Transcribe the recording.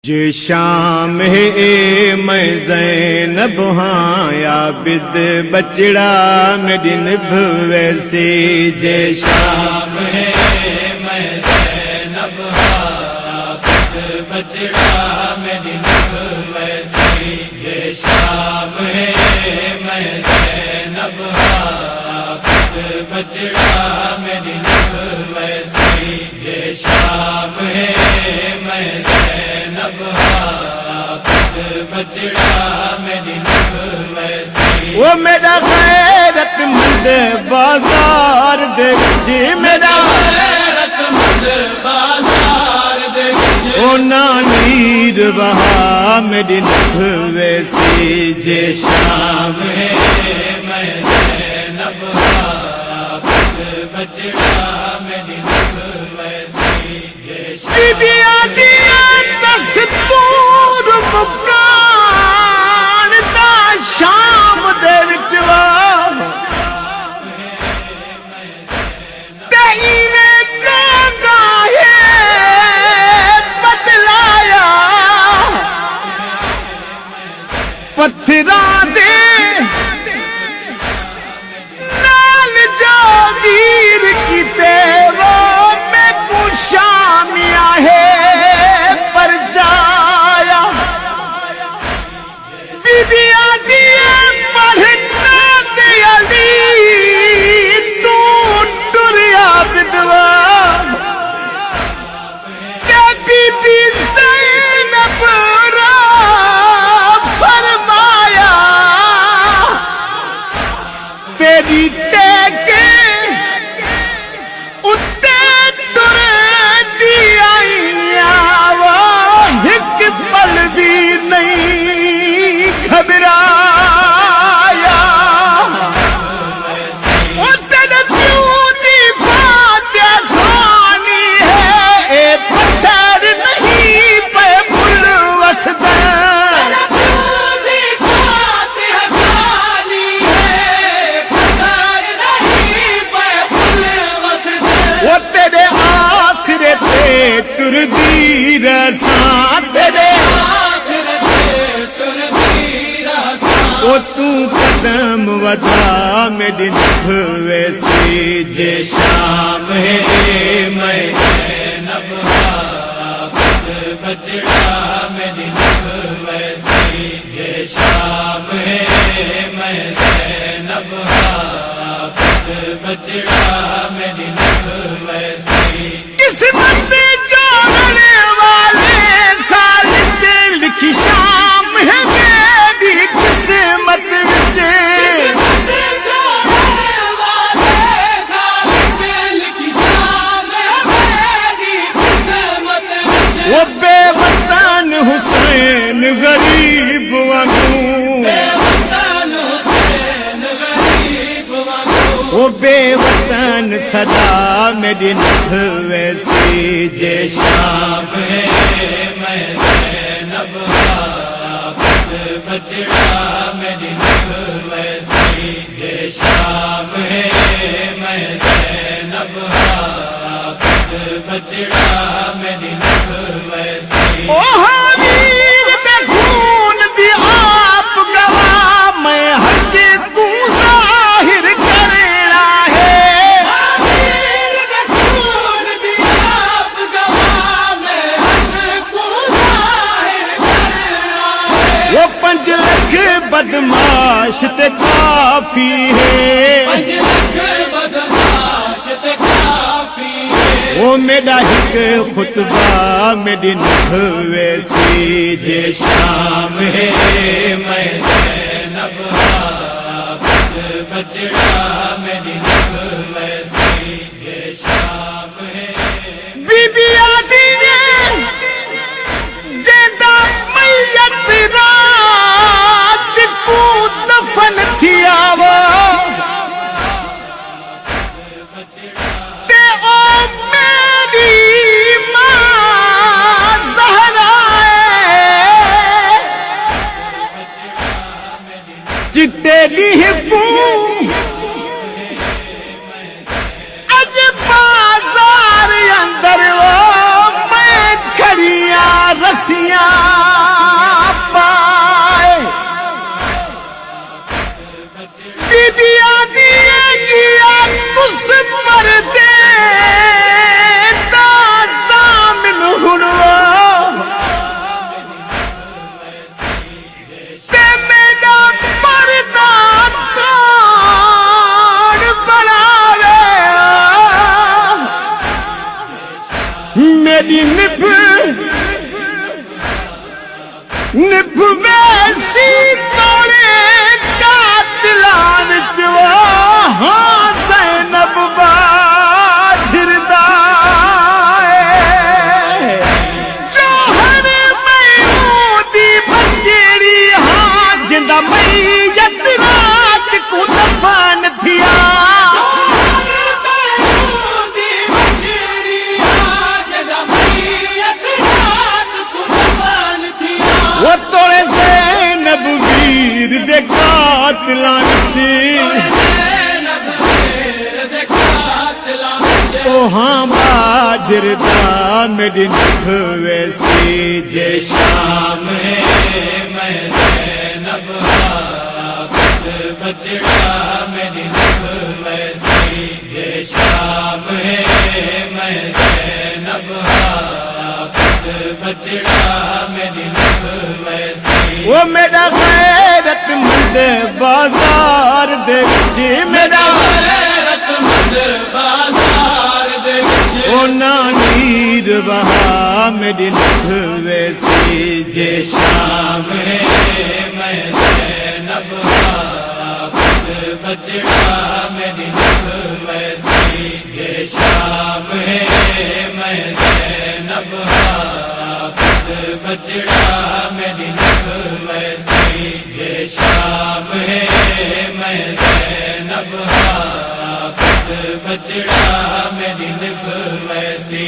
जे शाम है मैं ज़ैनब हाँ आबिद बचड़ा मेरी निभ वैसी। जे शाम है मैं ज़ैनब हाँ आबिद बचड़ा मेरी निभ वैसी। जे शाम है मैं ज़ैनब हाँ आबिद बचड़ा मेरी निभ वैसी। जे शाम है मैं बचड़ा मेरी निभ वैसी। वो मेरा गैरतमंद बाजार देख जी, मेरा गैरतमंद बाजार देख ओ नानीर बहा मेरी निभ वैसी। जे शाम है मैं ज़ैनब आबिद बचड़ा मेरी निभ वैसी। जे शाम दस्तूर मुकान दा शाम दे विच ते इवें नागा है बदलाया पत्थरां दे नाल जो वीर कीते वो मैं को शामिया है कदम वधा मेरी निभ वैसी। जे शाम है मैं ज़ैनब आबिद बचड़ा मेरी निभ वैसी। जे शाम है मैं ज़ैनब आबिद बचड़ा मेरी निभ वैसी। किस्मत जोड़ने वाले खालिद लिखी शाम है मेरी किस्मत वो बेवतन हुसैन गरीब वांगू, वो बेवतन सदा मेरी निभ वैसी। जे शाम है मैं ज़ैनब आबिद बचड़ा मेरी निभ वैसी। जे शाम है मैं ज़ैनब आबिद बचड़ा मेरी निभ वैसी। ओह वीर दे खून दी आप गवाह मैं हक तू ज़ाहिर करना है। वीर दे खून दी आप गवाह मैं हक तू ज़ाहिर करना है। वो 5 लाख बदमाश ते काफी है, 5 लाख बदमाश ते काफी है। वो मेरा हिक खुतबा मेरी निभ वैसी। जे शाम है मैं ज़ैनब आबिद बचड़ा मेरी निभ वैसी। जे शाम है बीबी आदि जेदा मैयत रात को दफन थी आवो चिट्टे दी ਨਿਭ ਵੈਸੀ ਤੋੜੇ ਕਾਤਲਾਂ ਵਿੱਚ ਹਾਂ ਜ਼ੈਨਬ ਬਾਝਰਦਾ ਏ ਜੋਹਰ ਮਯੂਦੀ ਬੱਚੜੀ ਹਾਂ ਜਿੰਦਾ ਮਈਤ ਰਾਤ ਕੋ ਦਫਨ ਥਿਆ वो तोड़े ज़ैनब वीर दे कातलां विच ओ हां बाजरदा मेरी निभ वैसी जे शाम है मैं ज़ैनब खुद बचड़ा मेरी निभ वैसी जे शाम है मैं ज़ैनब बचड़ा मेरी निभ वैसी वो मेरा गैरतमंद बाजार दे विच मेरा गैरतमंद बाजार दे विच ओ नीर बहा मेरी निभ वैसी जे शाम है मैं ज़ैनब खुद बचड़ा मेरी निभ वैसी जे शाम है मैं ज़ैनब बचड़ा मेरी निभ वैसी जे शाम है मैं ज़ैनब खुद बचड़ा मेरी निभ वैसी